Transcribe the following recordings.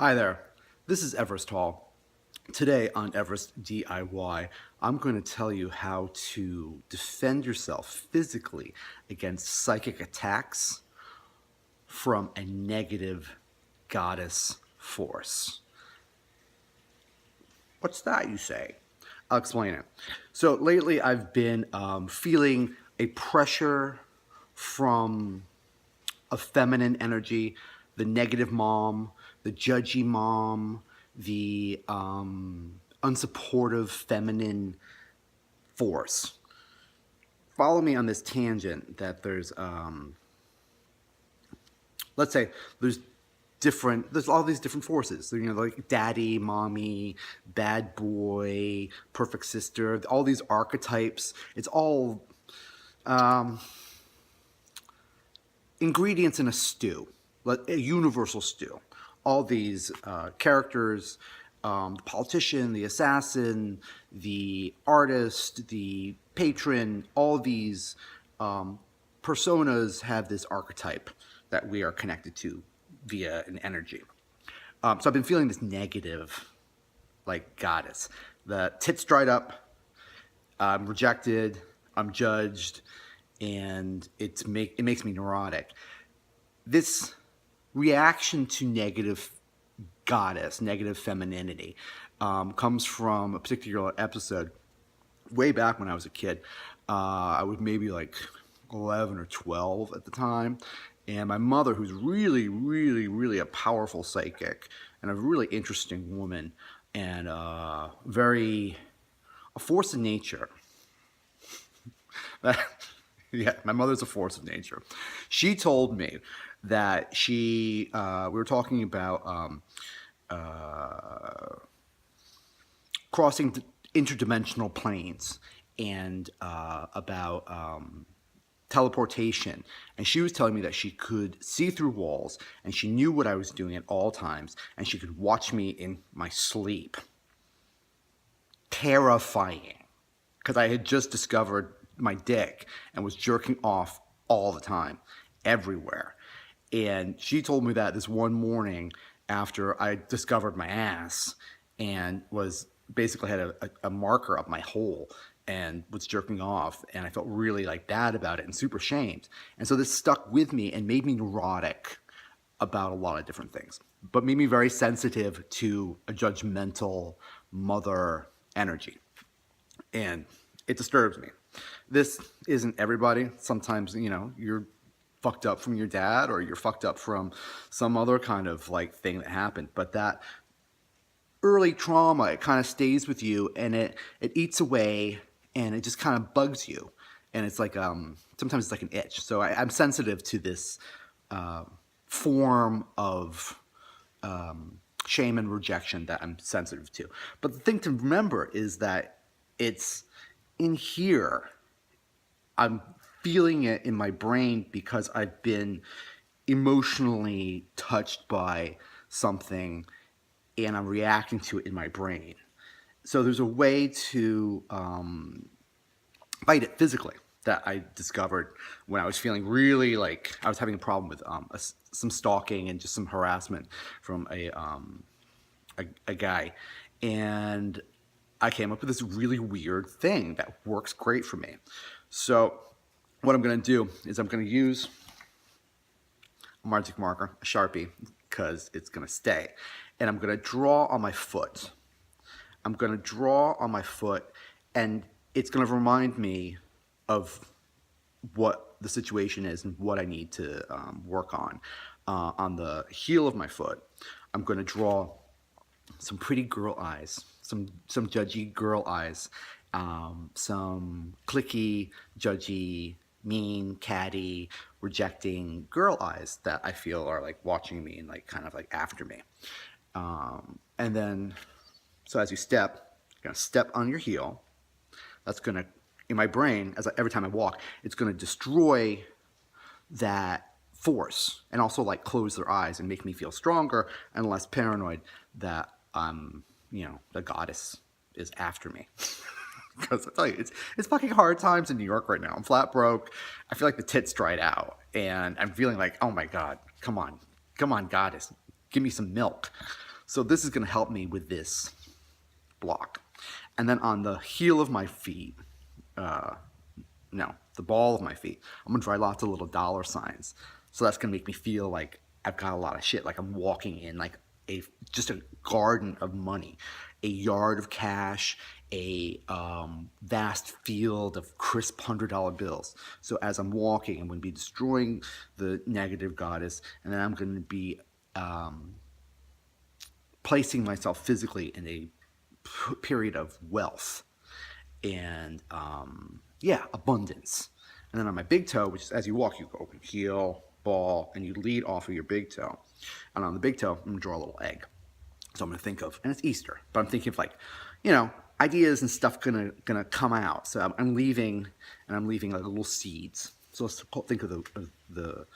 Hi there, this is Everest Hall. Today on Everest DIY, I'm going to tell you how to defend yourself physically against psychic attacks from a negative goddess force. What's that, you say? I'll explain it. So lately I've been feeling a pressure from a feminine energy, the negative mom, the judgy mom, the unsupportive feminine force. Follow me on this tangent that let's say there's all these different forces, like daddy, mommy, bad boy, perfect sister, all these archetypes. It's all ingredients in a stew, a universal stew. All these characters, the politician, the assassin, the artist, the patron, all these personas have this archetype that we are connected to via an energy. So I've been feeling this negative, like goddess. The tits dried up, I'm rejected, I'm judged, and it makes me neurotic. This reaction to negative goddess, negative femininity, comes from a particular episode way back when I was a kid. I was maybe like 11 or 12 at the time. And my mother, who's really, really, really a powerful psychic and a really interesting woman and a force of nature. Yeah, my mother's a force of nature. She told me that we were talking about crossing interdimensional planes and about teleportation. And she was telling me that she could see through walls and she knew what I was doing at all times and she could watch me in my sleep. Terrifying. Because I had just discovered my dick and was jerking off all the time, everywhere. And she told me that this one morning after I discovered my ass and was basically had a marker up my hole and was jerking off, and I felt really like bad about it and super shamed. And so this stuck with me and made me neurotic about a lot of different things, but made me very sensitive to a judgmental mother energy. And it disturbs me. This isn't everybody. Sometimes, you're fucked up from your dad or you're fucked up from some other kind of like thing that happened. But that early trauma, it kind of stays with you and it eats away and it just kind of bugs you. And it's like, sometimes it's like an itch. So I'm sensitive to this form of shame and rejection that I'm sensitive to. But the thing to remember is that it's in here. I'm feeling it in my brain because I've been emotionally touched by something and I'm reacting to it in my brain. So there's a way to fight it physically that I discovered when I was feeling really like I was having a problem with some stalking and just some harassment from a guy. And I came up with this really weird thing that works great for me. So what I'm going to do is I'm going to use a magic marker, a Sharpie, because it's going to stay. And I'm going to draw on my foot. I'm going to draw on my foot, and it's going to remind me of what the situation is and what I need to work on. On the heel of my foot, I'm going to draw some pretty girl eyes, some judgy girl eyes, some clicky, judgy, mean, catty, rejecting girl eyes that I feel are like watching me and like kind of like after me. And then, so as you step, you're gonna step on your heel. That's gonna, in my brain, every time I walk, it's gonna destroy that force and also like close their eyes and make me feel stronger and less paranoid that the goddess is after me. Because I tell you, it's fucking hard times in New York right now. I'm flat broke. I feel like the tits dried out, and I'm feeling like, oh my god, come on, goddess, give me some milk. So this is going to help me with this block. And then on the heel of my feet, no, the ball of my feet, I'm going to draw lots of little dollar signs. So that's going to make me feel like I've got a lot of shit, like I'm walking in like just a garden of money, a yard of cash, a vast field of crisp $100 bills. So as I'm walking, I'm going to be destroying the negative goddess, and then I'm going to be placing myself physically in a period of wealth and abundance. And then on my big toe, which is as you walk, you go heel, ball, and you lead off of your big toe. And on the big toe, I'm gonna draw a little egg. So I'm gonna think of, and it's Easter, but I'm thinking of like, ideas and stuff gonna come out. So I'm leaving like little seeds. So let's think of the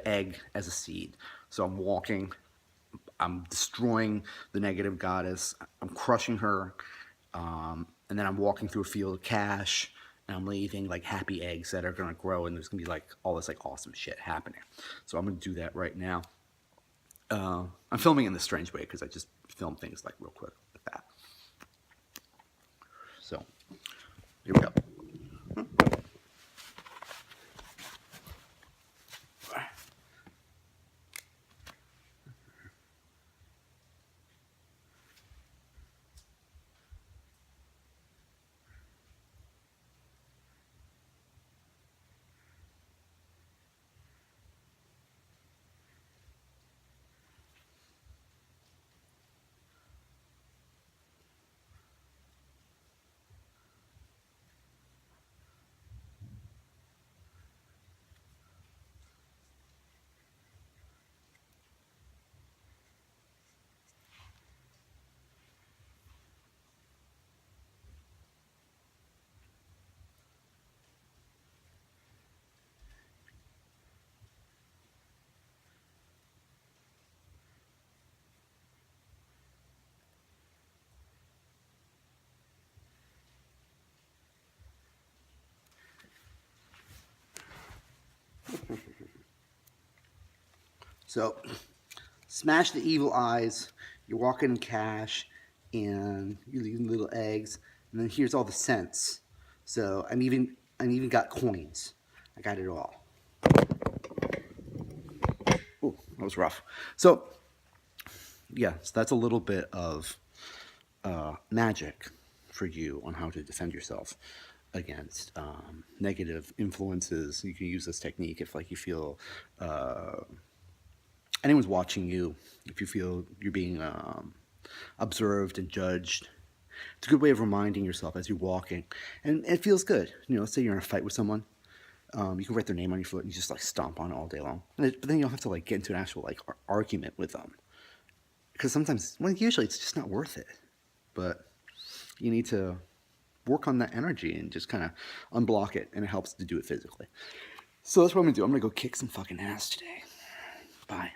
egg as a seed. So I'm walking, I'm destroying the negative goddess, I'm crushing her, and then I'm walking through a field of cash, and I'm leaving like happy eggs that are gonna grow, and there's gonna be like all this like awesome shit happening. So I'm gonna do that right now. I'm filming in this strange way because I just film things like real quick like that. So here we go. So, smash the evil eyes. You're walking in cash, and you're leaving little eggs. And then here's all the cents. So I'm even got coins. I got it all. Oh, that was rough. So yeah, so that's a little bit of magic for you on how to defend yourself against negative influences. You can use this technique if like you feel anyone's watching you, if you feel you're being observed and judged. It's a good way of reminding yourself as you're walking, and it feels good. Let's say you're in a fight with someone, you can write their name on your foot and you just like stomp on it all day long, but then you don't have to like get into an actual like argument with them, because sometimes, well, usually it's just not worth it. But you need to work on that energy and just kind of unblock it, and it helps to do it physically. So that's what I'm gonna do. I'm gonna go kick some fucking ass today. Bye.